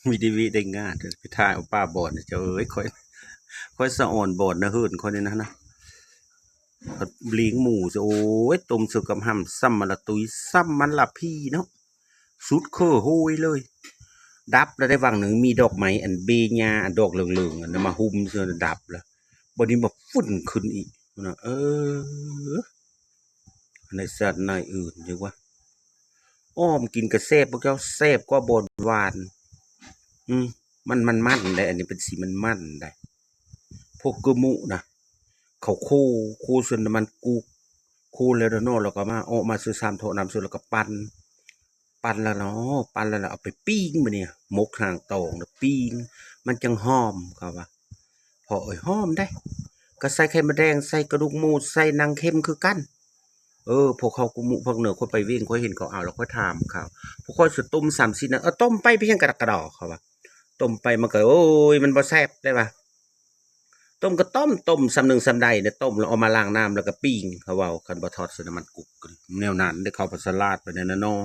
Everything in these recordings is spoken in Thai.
มีดีวีได้งานไปถ่ายเอาป้าบอดเจ้าเอ้ยค่อยสะอ่อนบอดนะเฮิรนคนนี้นะเลี้ยงหมูจะโอ้ยต้มเสือกับห่ำซ้ำมันละตุยซ้ำมันละพี่เนาะสุดเคอโหยเลยดับแล้วได้วังหนึ่งมีดอกไม้อันเบียอันดอกเหลืองๆอันนั้นมาหุ้มเสือดับแล้วบอนี้มาฝุ่นขึ้นอีกนะในสัตว์ในอื่นยังวะอ้อมกินกระแซบพวกเจ้าแซบก็บดหวานอืมมันได้อันนี้เป็นสีมันได้พวกกระมุนะเขาคู่ส่วนมันกูคู่แล้วเนาะแล้วก็มาออกมาซื้อ3 โถน้ำซื้อแล้วก็ปั่นแล้วเนาะปั่นแล้วเอาไปปิ้งมาเนี่ยหมกห่างตองแล้วปิ้งมันจังหอมครับว่าพอหอมได้ก็ใส่ไข่มดแดงใส่กระดูกหมูใส่นางเค็มคือกันพวกเขากุมุพวกเหนือคนไปวิ่งเขาเห็นเขาเอาแล้วเขาถามเขาพวกเขาสุดต้ม3 ชิ้นนะต้มไปเพียงกระดอกเขาว่าต้มไปมันก็โอ้ยมันบ่แซ่บได้ปะต้มก็ต้มสำหนึ่งสำใดเนี่ยต้มแล้วเอามาล้างน้ำแล้วก็ปิ้งเขาว่าคันบ่ทอดใส่น้ำมันกุกแนวนั้นได้เขาผัดสลัดไปเนี่ยนะเนาะ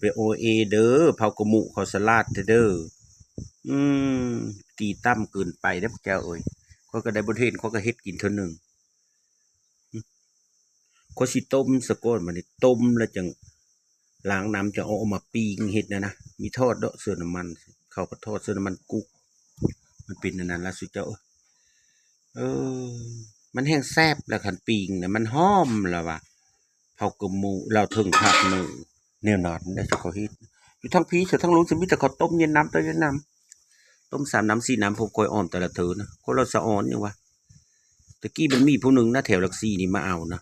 ไปโอเอเด้อเผากระหมูเขาสลัดเด้ออืมตีตั้มเกินไปเด้อเจ้าเอ้ยเขาก็ได้บทเรียนเขาก็เฮ็ดกินเท่านึงเขาสิต้มสะก้อนมันนี่ต้มแล้วจังล้างน้ำจะเอามาปิ้งเฮ็ดนะมีทอดเด้อเสื้อน้ำมันเขาก็ทอดเสื้อน้ำมันกุกมันเป็นอันนั้นล่ะสุเจ้าเออมันแห้งแซ่บแล้วคันปิ้งน่ะมันหอมแล้วว่ะเผากระหมูเราถึงคักหนึ่งแนวนอนได้จะเขาเฮ็ดอยู่ทั้งพี่เสือทั้งลุงสิมีแต่เขาต้มเย็นน้ำต้มเย็นน้ำต้ม3 น้ำ 4 น้ำผมคอยอ่อมแต่ละเถือนะคนเราสะอ่อนยังวะตะกี้มันมีผู้หนึ่งนะแถวหลักสี่นี่มาเอานะ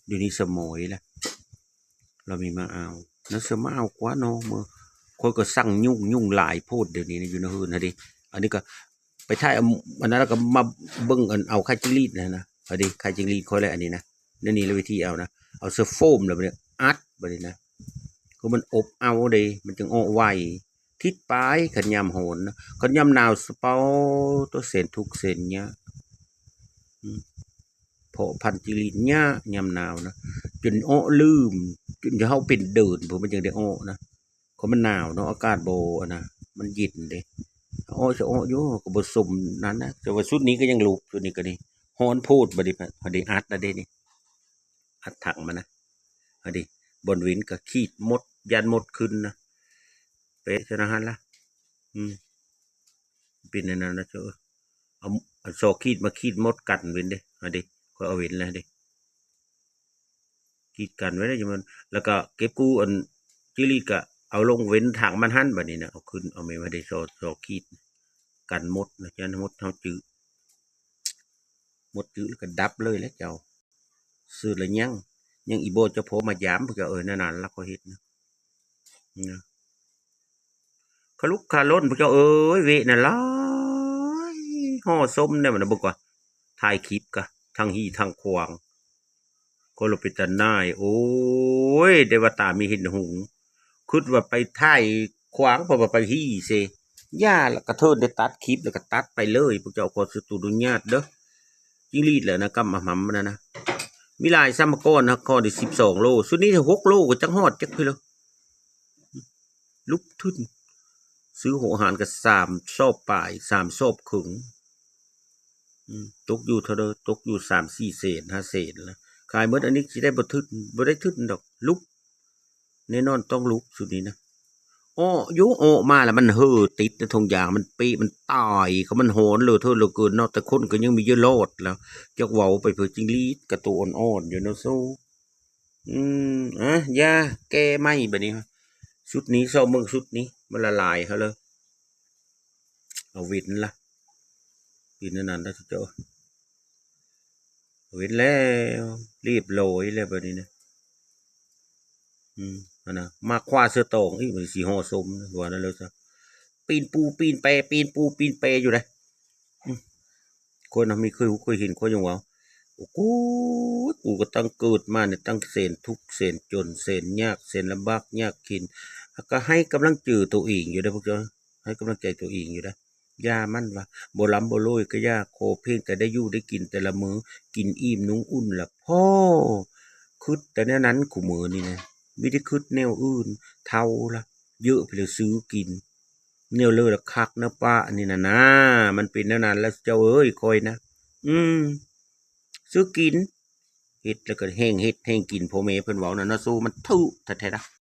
เดี๋ยวนี้สมอยแล้วเรามีมาเอานะเสือมาเอากว่าเนาะมือคนก็สั่งยุ่งหลายโพดเดี๋ยวนี้นะอยู่นะเฮือนนะดิอันนี้ก็ไปถ่ายเอาอันนั้นแล้วก็มาเบิ่งอันเอาไข่จิ้งหรีดนะพอดีไข่จิ้งหรีดค่อยเลยอันนี้นะนี่เลยวิธีเอานะเอาเสื้อโฟมแล้วเนี่ยอัดไปเลยนะก็มันอบเอาเลยมันจึงอ้อไวทิศปลายขันยำโหนนะขันยำหนาวสเปาตัวเส้นทุกเส้นเนี้ยพอพันจิรินเนี้ยยำหนาวนะจนอ้อลืมจนจะเข้าเป็นเดินผมมันจึงได้อ้อนะเพราะมันหนาวเนาะอากาศโบนะมันเย็นเลยอ้อจะอ้ออยู่กับบทสมนั้นนะแต่ว่าชุดนี้ก็ยังลูกชุดนี้ก็ดีฮ้อนพูดบดีพอดีอัดนะเด้นี่อัดถังมานะพอดีบนวินก็ขีดมดยันมดขึ้นนะเป๊ะชนะฮันละอืมเป็นในนั้นนะเจ้าเอาโซขีดมาขีดมดกันเว้นเด้พอดีก็เอาเว้นเลยเด้ขีดกันไว้ได้ยังมันแล้วก็เก็บกู้อันจิลีก็เอาลงเว้นถังมันหั่นแบบนี้นะเอาขึ้นเอาไม่ได้โซขีดกันมดนะจันมดเท่าจืดมดจืดแล้วก็ดับเลยแล้วเจ้าซื้อละยังอีโบจะโผล่มายามเพื่อนั่นแล้วก็เฮ็ดนะขาลุกขาล้นพวกเจ้าเวน่ะร้ายห่อส้มเนี่ยมันบอกว่าถ่ายคลิปกะทางฮีทางควางก็เราไปแต่นายโอ้ยเดวตามีเห็นหุงคุดว่าไปถ่ายควางพอไปฮีเซย่าแล้วก็เทินได้ตัดคลิปแล้วก็ตัดไปเลยพวกเจ้าก็สตูดุญาตเด้อจิ้งรีดเลยนะกำมาหำมันนะมีลายซ้ำก้อนนะก้อนที่12 โลสุดนี้6 โลก็จังฮอดจักพี่เลยลุกทึ่นซื้อหัวหารกับ3 ซอบปลาย3 ซอบขึงตกอยู่เท่าเดิมตกอยู่3-4 เศษ5 เศษแล้วขายเมื่ออันนี้สิได้บ่ได้ทึ่นดอกลุกแน่นอนต้องลุกสุดนี้นะอ้อยุโอมาแล้วมันเห่อติดในทงยางมันปีมันตายเขามันโหนเลยเท่าเหลือเกินเนาะแต่คนก็ยังมีเยอะโลดแล้วจักเว้าไปเพื่อจิงลีดกระตูอ่อนๆอยู่เนาะสู้ยาแก้ไม่แบบนี้ชุดนี้เศร้าเมืองชุดนี้มันละลายเขาเลยเอาวินละวินนั่นนะเจ้าวินแล้วรีบโรยเลยแบบนี้นะนะมาคว้าเสื้อตองอีกมันสีห่อสมหัวนั่นเลยซะปีนปูปีนเปอยู่เลยคนน่ะมีเคยเห็นคนอย่างว่าโอ้กูก็ตั้งเกิดมาเนี่ยตั้งเส้นทุกเส้นจนเส้นยากเส้นลำบากยากกินก็ให้กำลังจือตัวเองอยู่ได้พวกเจ้าให้กำลังใจตัวเองอยู่ได้ยามันว่าโบล้ำโบโรยก็ยากโคเพ่งแต่ได้อยู่ได้กินแต่ละมื้อกินอิ่มนุ่งอุ่นละพ่อคืดแต่แนวนั้นขู่มือนี่นะไม่ได้คืดแนวอื่นเท่าละเยอะไปเลยซื้อกิน เนียวเลยละคักนะป้าอันนี้นะมันเป็นแนวนั้นแล้วเจ้าเอ้ยคอยนะซื้อกินเฮ็ดแล้วก็แห้งเฮ็ดแห้งกินพ่อแม่เพิ่นเว้านั่นนะสู้มันทุแท้ๆนะ